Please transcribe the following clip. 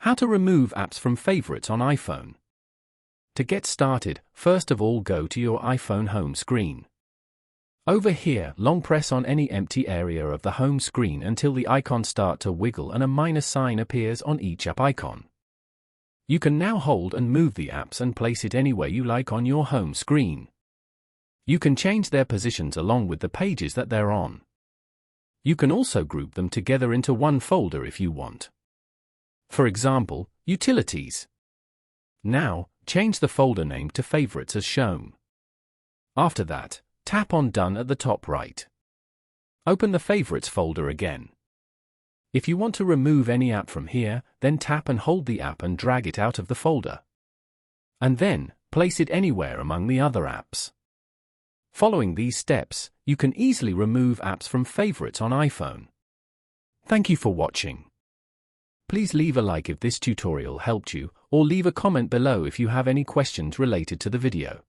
How to remove apps from favorites on iPhone. To get started, first of all go to your iPhone home screen. Over here, long press on any empty area of the home screen until the icons start to wiggle and a minus sign appears on each app icon. You can now hold and move the apps and place it anywhere you like on your home screen. You can change their positions along with the pages that they're on. You can also group them together into one folder if you want. For example, Utilities. Now, change the folder name to Favorites as shown. After that, tap on Done at the top right. Open the Favorites folder again. If you want to remove any app from here, then tap and hold the app and drag it out of the folder. And then, place it anywhere among the other apps. Following these steps, you can easily remove apps from favorites on iPhone. Thank you for watching. Please leave a like if this tutorial helped you, or leave a comment below if you have any questions related to the video.